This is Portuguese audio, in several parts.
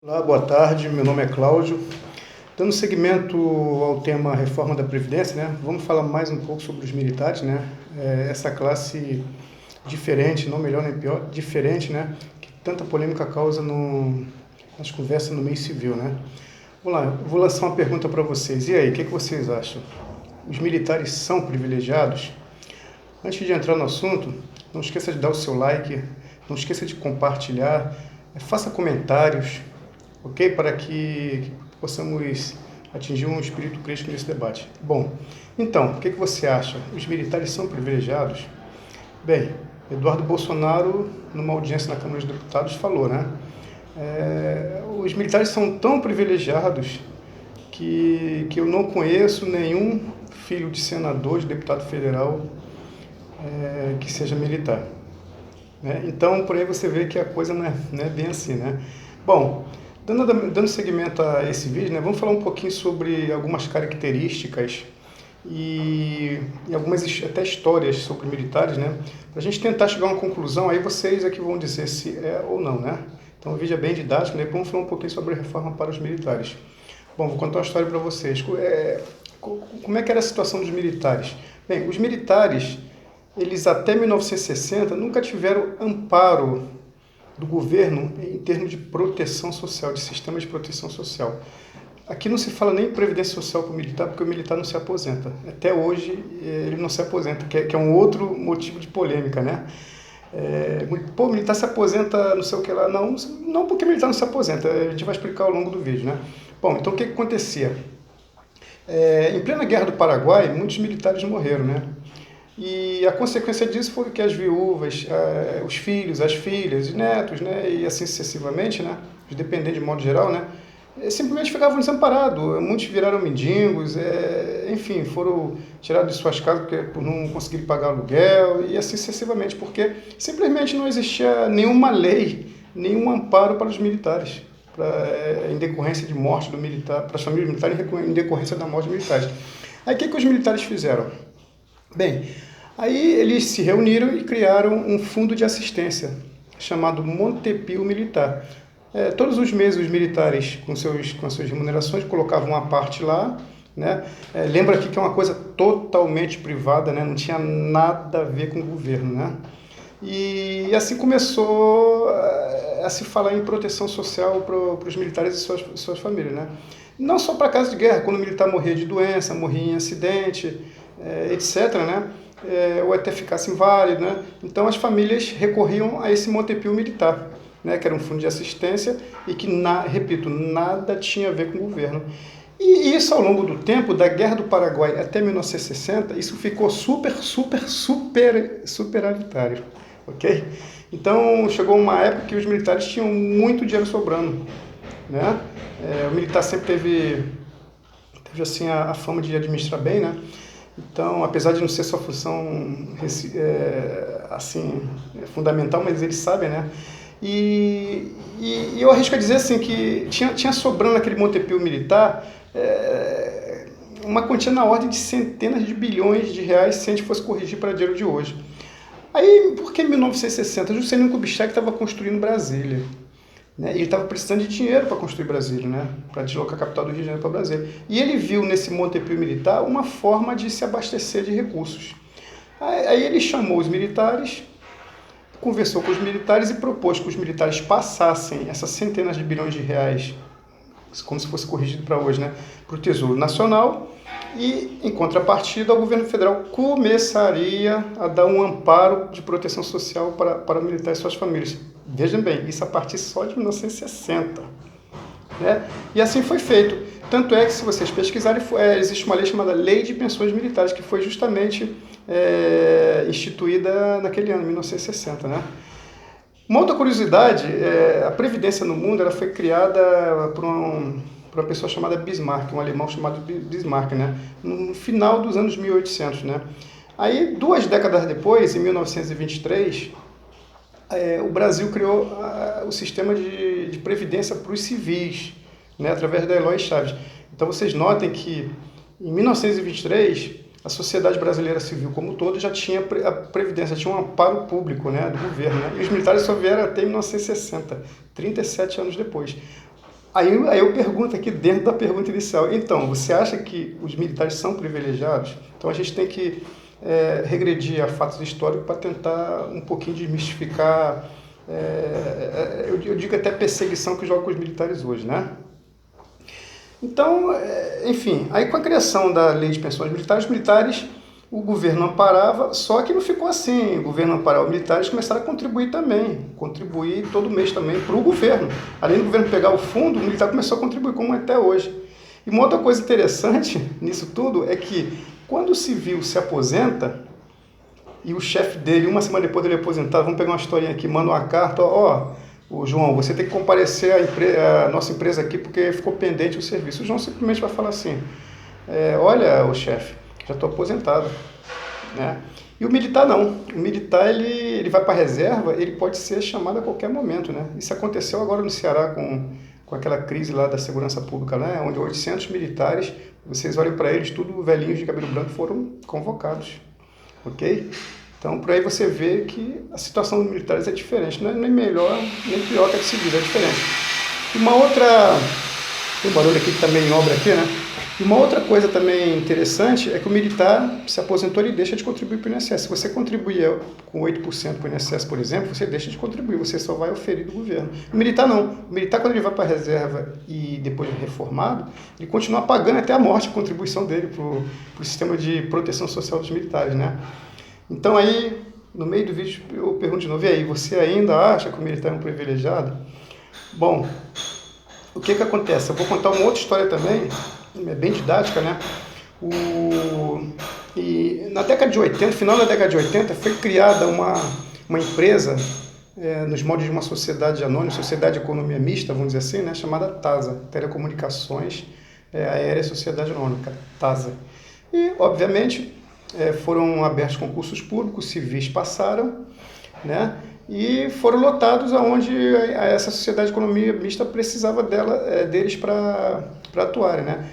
Olá, boa tarde. Meu nome é Cláudio. Dando seguimento ao tema reforma da Previdência, né? Vamos falar mais um pouco sobre os militares, né? Essa classe diferente, não melhor nem pior, diferente, né? Que tanta polêmica causa nas conversas no meio civil, né? Vamos lá, eu vou lançar uma pergunta para vocês. E aí, o que vocês acham? Os militares são privilegiados? Antes de entrar no assunto, não esqueça de dar o seu like, não esqueça de compartilhar, faça comentários, ok? Para que possamos atingir um espírito crítico nesse debate. Bom, então, o que você acha? Os militares são privilegiados? Bem, Eduardo Bolsonaro, numa audiência na Câmara dos Deputados, falou, né? Os militares são tão privilegiados que eu não conheço nenhum filho de senador, de deputado federal, que seja militar. Né? Então, por aí você vê que a coisa não é bem assim, né? Bom, dando seguimento a esse vídeo, né, vamos falar um pouquinho sobre algumas características e algumas até histórias sobre militares, né? Para a gente tentar chegar a uma conclusão, aí vocês é que vão dizer se é ou não, né? Então o vídeo é bem didático, né? Vamos falar um pouquinho sobre a reforma para os militares. Bom, vou contar uma história para vocês. Como é que era a situação dos militares? Bem, os militares, eles até 1960 nunca tiveram amparo do governo em termos de proteção social, de sistema de proteção social. Aqui não se fala nem em previdência social para o militar, porque o militar não se aposenta. Até hoje ele não se aposenta, que é um outro motivo de polêmica, né? O militar se aposenta, não sei o que lá. Não porque o militar não se aposenta, a gente vai explicar ao longo do vídeo, né? Bom, então o que acontecia? Em plena Guerra do Paraguai, muitos militares morreram, né? E a consequência disso foi que as viúvas, os filhos, as filhas, os netos, né, e assim sucessivamente, né, os dependentes de modo geral, né, simplesmente ficavam desamparados. Muitos viraram mendigos, enfim, foram tirados de suas casas por não conseguirem pagar aluguel e assim sucessivamente, porque simplesmente não existia nenhuma lei, nenhum amparo para os militares, em decorrência de morte do militar, para as famílias militares em decorrência da morte dos militares. Aí o que os militares fizeram? Bem, aí eles se reuniram e criaram um fundo de assistência, chamado Montepio Militar. Todos os meses os militares, com as suas remunerações, colocavam uma parte lá, né? Lembra aqui que é uma coisa totalmente privada, né? Não tinha nada a ver com o governo, né? E assim começou a se falar em proteção social para os militares e suas famílias, né? Não só para casos de guerra, quando o militar morria de doença, morria em acidente, etc., né? Ou até ficasse inválido, né? Então as famílias recorriam a esse Montepio Militar, né? Que era um fundo de assistência e que, repito, nada tinha a ver com o governo. E isso ao longo do tempo, da Guerra do Paraguai até 1960, isso ficou superalitário, ok? Então chegou uma época que os militares tinham muito dinheiro sobrando, né? O militar sempre teve assim a fama de administrar bem, né? Então, apesar de não ser sua função assim fundamental, mas eles sabem, né? E eu arrisco a dizer assim que tinha sobrando naquele Montepio Militar uma quantia na ordem de centenas de bilhões de reais se a gente fosse corrigir para dinheiro de hoje. Aí, por que em 1960? Juscelino Kubitschek estava construindo Brasília. Né? E ele estava precisando de dinheiro para construir Brasília, né? Para deslocar a capital do Rio de Janeiro para Brasília. E ele viu nesse Montepio Militar uma forma de se abastecer de recursos. Aí ele chamou os militares, conversou com os militares e propôs que os militares passassem essas centenas de bilhões de reais, como se fosse corrigido para hoje, né? Para o Tesouro Nacional. E, em contrapartida, o governo federal começaria a dar um amparo de proteção social para militares e suas famílias. Vejam bem, isso a partir só de 1960. Né? E assim foi feito. Tanto é que, se vocês pesquisarem, existe uma lei chamada Lei de Pensões Militares, que foi justamente instituída naquele ano, 1960. Né? Uma outra curiosidade, a Previdência no mundo ela foi criada por uma pessoa chamada Bismarck, um alemão chamado Bismarck, né? No final dos anos 1800. Né? Aí, 2 décadas depois, em 1923, o Brasil criou o sistema de previdência para os civis, né? Através da Eloy Chaves. Então, vocês notem que, em 1923, a sociedade brasileira civil como um todo já tinha a previdência, já tinha um amparo público, né, do governo. Né? E os militares só vieram até 1960, 37 anos depois. Aí eu pergunto aqui dentro da pergunta inicial, então, você acha que os militares são privilegiados? Então a gente tem que regredir a fatos históricos para tentar um pouquinho desmistificar, eu digo até perseguição que joga com os militares hoje, né? Então, enfim, aí com a criação da lei de pensões militares, os militares, o governo amparava, só que não ficou assim. O governo amparava os militares, começaram a contribuir também, contribuir todo mês também para o governo. Além do governo pegar o fundo, o militar começou a contribuir, como é até hoje. E uma outra coisa interessante nisso tudo é que quando o civil se aposenta, e o chefe dele, uma semana depois dele aposentado, vamos pegar uma historinha aqui, manda uma carta, ó, ô João, você tem que comparecer à nossa empresa aqui porque ficou pendente o serviço. O João simplesmente vai falar assim, olha, o chefe, já estou aposentado, né? E o militar não. O militar, ele vai para a reserva, ele pode ser chamado a qualquer momento, né? Isso aconteceu agora no Ceará com aquela crise lá da segurança pública, né? Onde 800 militares, vocês olhem para eles, tudo velhinhos de cabelo branco, foram convocados, ok? Então, por aí você vê que a situação dos militares é diferente, não é nem melhor nem pior que a de civis, é diferente. E uma outra, tem um barulho aqui que está meio em obra aqui, né? E uma outra coisa também interessante é que o militar se aposentou e deixa de contribuir para o INSS. Se você contribuir com 8% para o INSS, por exemplo, você deixa de contribuir, você só vai oferir do governo. O militar não. O militar, quando ele vai para a reserva e depois de reformado, ele continua pagando até a morte a contribuição dele para o sistema de proteção social dos militares, né? Então aí, no meio do vídeo, eu pergunto de novo, e aí, você ainda acha que o militar é um privilegiado? Bom, o que acontece? Eu vou contar uma outra história também, é bem didática, né? E na década de 80, final da década de 80, foi criada uma empresa nos moldes de uma sociedade anônima, sociedade de economia mista, vamos dizer assim, né? Chamada TASA, Telecomunicações Aérea Sociedade Anônima, TASA. E, obviamente, foram abertos concursos públicos, civis passaram, né? E foram lotados aonde essa sociedade de economia mista precisava deles para atuarem, né?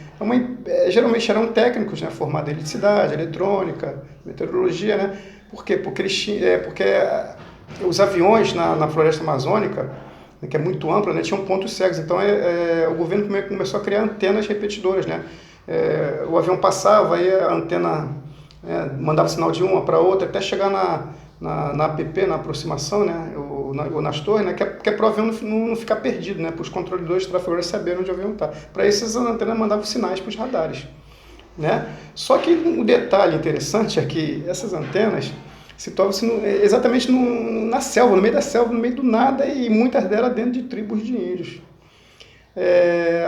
Geralmente eram técnicos, né, formados em eletricidade, eletrônica, meteorologia, né? Por quê? Porque os aviões na floresta amazônica, né, que é muito ampla, né, tinham pontos cegos. Então o governo começou a criar antenas repetidoras, né? O avião passava, aí a antena mandava sinal de uma para outra, até chegar na APP, na aproximação, né, ou nas torres, né, que é para o avião não ficar perdido, né, para os controladores de trafegadores saberem onde o avião está. Para isso, as antenas mandavam sinais para os radares, né? Só que um detalhe interessante é que essas antenas situavam-se exatamente na selva, no meio da selva, no meio do nada, e muitas delas dentro de tribos de índios.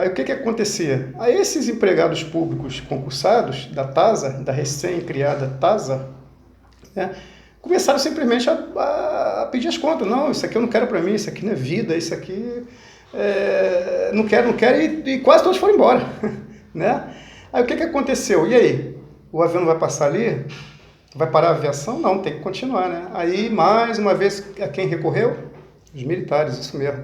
Aí o que acontecia? Aí esses empregados públicos concursados da TASA, da recém-criada TASA, né, começaram simplesmente a pedir as contas. Não, isso aqui eu não quero para mim, isso aqui não é vida, isso aqui não quero, e quase todos foram embora, né? Aí o que aconteceu? E aí? O avião não vai passar ali? Vai parar a aviação? Não, tem que continuar, né? Aí, mais uma vez, a quem recorreu? Os militares, isso mesmo.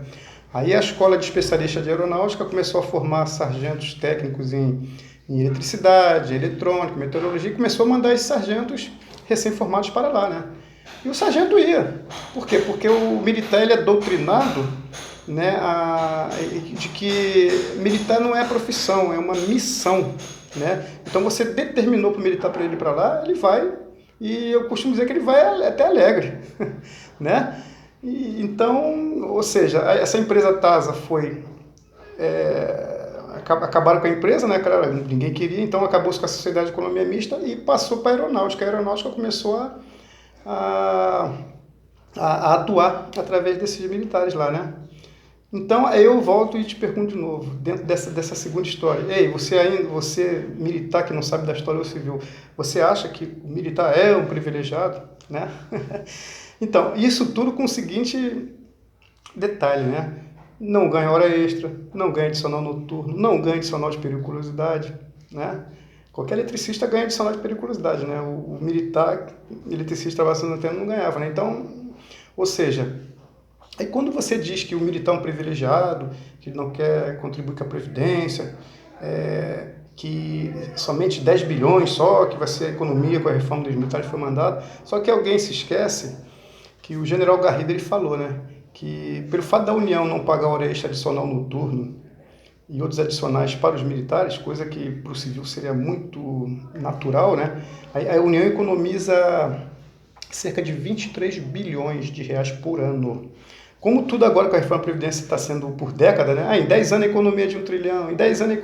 Aí a escola de especialista de aeronáutica começou a formar sargentos técnicos em eletricidade, eletrônica, meteorologia, e começou a mandar esses sargentos recém-formados para lá, né? E o sargento ia. Por quê? Porque o militar, ele é doutrinado, né, de que militar não é profissão, é uma missão, né? Então você determinou para o militar para ele ir para lá, ele vai, e eu costumo dizer que ele vai até alegre, né? Então, ou seja, essa empresa TASA foi... acabaram com a empresa, né? Ninguém queria, então acabou-se com a sociedade de economia mista e passou para a aeronáutica. A aeronáutica começou a atuar através desses militares lá, né? Então, aí eu volto e te pergunto de novo, dentro dessa segunda história. Ei, você militar que não sabe da história civil, você acha que o militar é um privilegiado, né? Então, isso tudo com o seguinte detalhe, né? Não ganha hora extra, não ganha adicional noturno, não ganha adicional de periculosidade, né? Qualquer eletricista ganha adicional de periculosidade, né? O militar, eletricista trabalhando na antena não ganhava, né? Então, ou seja, aí quando você diz que o militar é um privilegiado, que ele não quer contribuir com a Previdência, que somente 10 bilhões só, que vai ser a economia com a reforma dos militares foi mandado, só que alguém se esquece que o general Garrido ele falou, né, que pelo fato da União não pagar hora extra adicional noturno e outros adicionais para os militares, coisa que para o civil seria muito natural, né? A União economiza cerca de 23 bilhões de reais por ano. Como tudo agora com a reforma da Previdência está sendo por década, né? Em 10 anos a economia é de 1 trilhão, em 10 anos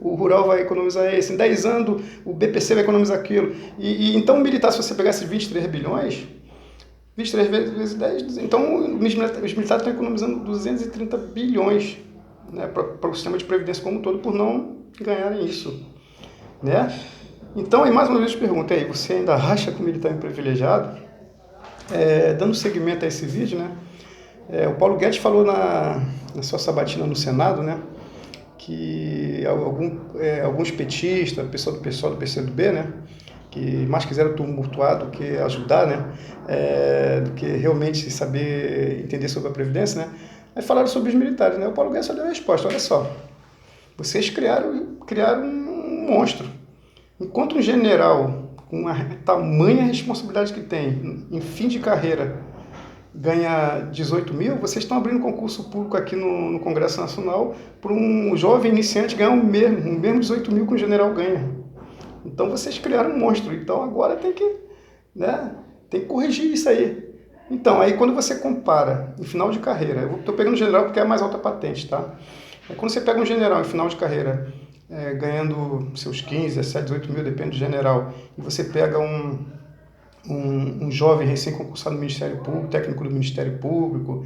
o rural vai economizar esse, em 10 anos o BPC vai economizar aquilo. Então o militar, se você pegasse 23 bilhões, 23 vezes 10, então os militares estão economizando 230 bilhões, né, para o sistema de previdência como um todo, por não ganharem isso, né? Então, aí mais uma vez eu te pergunto, aí, você ainda acha que o militar é um privilegiado? Dando seguimento a esse vídeo, né? O Paulo Guedes falou na sua sabatina no Senado, né, que alguns petistas, pessoal do PCdoB, né, que mais quiseram tumultuar do que ajudar, né, do que realmente saber entender sobre a Previdência, né, aí falaram sobre os militares, né, o Paulo Guedes só deu a resposta, olha só, vocês criaram um monstro. Enquanto um general, com a tamanha responsabilidade que tem, em fim de carreira, ganha 18 mil, vocês estão abrindo concurso público aqui no Congresso Nacional para um jovem iniciante ganhar o mesmo 18 mil que um general ganha. Então vocês criaram um monstro. Então agora tem que corrigir isso aí. Então, aí quando você compara em final de carreira, eu estou pegando general porque é a mais alta patente, tá? Quando você pega um general em final de carreira, ganhando seus 15, 17, 18 mil, depende do general, e você pega um jovem recém-concursado no Ministério Público, técnico do Ministério Público,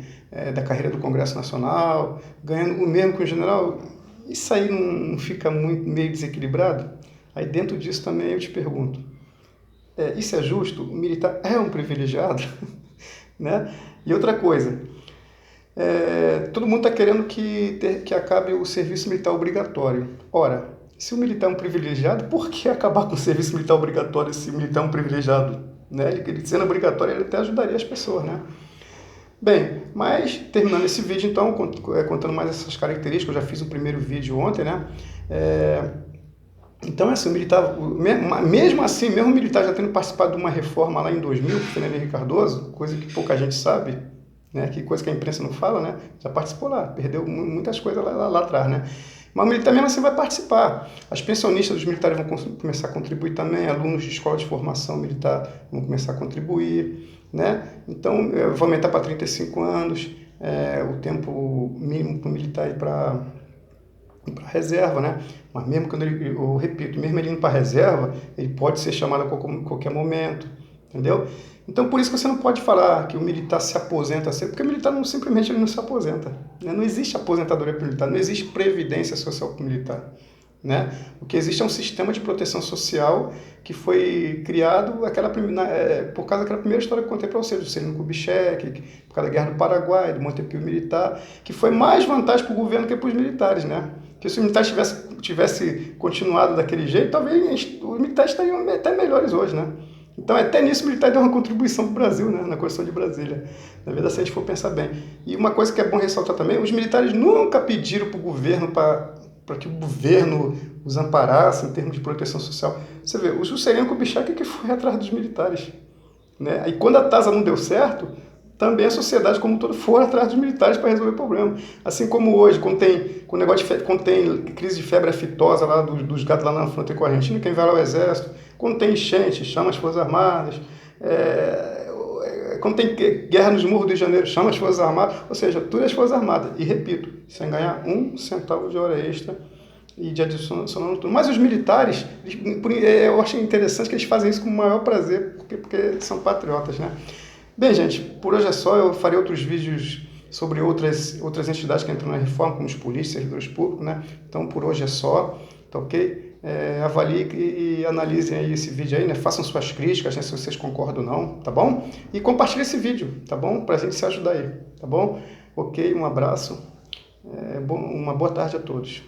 da carreira do Congresso Nacional, ganhando o mesmo que um general, isso aí não fica meio desequilibrado? Aí dentro disso também eu te pergunto, isso é justo? O militar é um privilegiado? Né? E outra coisa, todo mundo está querendo que acabe o serviço militar obrigatório. Ora, se o militar é um privilegiado, por que acabar com o serviço militar obrigatório se o militar é um privilegiado? Né? Ele sendo obrigatório, ele até ajudaria as pessoas, né? Bem, mas terminando esse vídeo, então, contando mais essas características, eu já fiz o primeiro vídeo ontem, né? Então, assim, o militar, mesmo assim, mesmo o militar já tendo participado de uma reforma lá em 2000, com o Fernando Henrique Cardoso, coisa que pouca gente sabe, né? Que coisa que a imprensa não fala, né? Já participou lá, perdeu muitas coisas lá atrás, né? Mas o militar mesmo assim vai participar. As pensionistas dos militares vão começar a contribuir também, alunos de escola de formação militar vão começar a contribuir, né? Então, vou aumentar para 35 anos, o tempo mínimo para o militar ir para reserva, né? Mas mesmo quando eu repito, mesmo ele indo para reserva, ele pode ser chamado a qualquer momento, entendeu? Então, por isso que você não pode falar que o militar se aposenta sempre, porque o militar simplesmente ele não se aposenta, né? Não existe aposentadoria para o militar, não existe previdência social para o militar, né? O que existe é um sistema de proteção social que foi criado por causa daquela primeira história que eu contei para vocês, do Juscelino Kubitschek, por causa da Guerra do Paraguai, do Montepio Militar, que foi mais vantagem para o governo que para os militares, né? Porque se os militares tivesse continuado daquele jeito, talvez os militares estariam até melhores hoje, né? Então, até nisso, o militar deu uma contribuição para o Brasil, né, na Constituição de Brasília. Na verdade, se a gente for pensar bem. E uma coisa que é bom ressaltar também, os militares nunca pediram para o governo, para que o governo os amparasse em termos de proteção social. Você vê, o Juscelino Kubitschek que foi atrás dos militares, né? Aí, quando a TASA não deu certo, também a sociedade como um todo foi atrás dos militares para resolver o problema. Assim como hoje, quando tem crise de febre aftosa lá dos gatos lá na fronteira com a Argentina, quem vai lá é o Exército. Quando tem enchente, chama as Forças Armadas. Quando tem guerra nos morros do Rio de Janeiro, chama as Forças Armadas. Ou seja, tudo é as Forças Armadas. E repito, sem ganhar 1 centavo de hora extra e de adicional tudo. Mas os militares, eu acho interessante que eles fazem isso com o maior prazer, porque são patriotas, né? Bem, gente, por hoje é só. Eu farei outros vídeos sobre outras entidades que entram na reforma, como os polícias, servidores públicos, né? Então, por hoje é só, tá ok? Avaliem e analisem aí esse vídeo aí, né? Façam suas críticas, né? Se vocês concordam ou não, tá bom? E compartilhem esse vídeo, tá bom? Pra gente se ajudar aí, tá bom? Ok, um abraço, uma boa tarde a todos.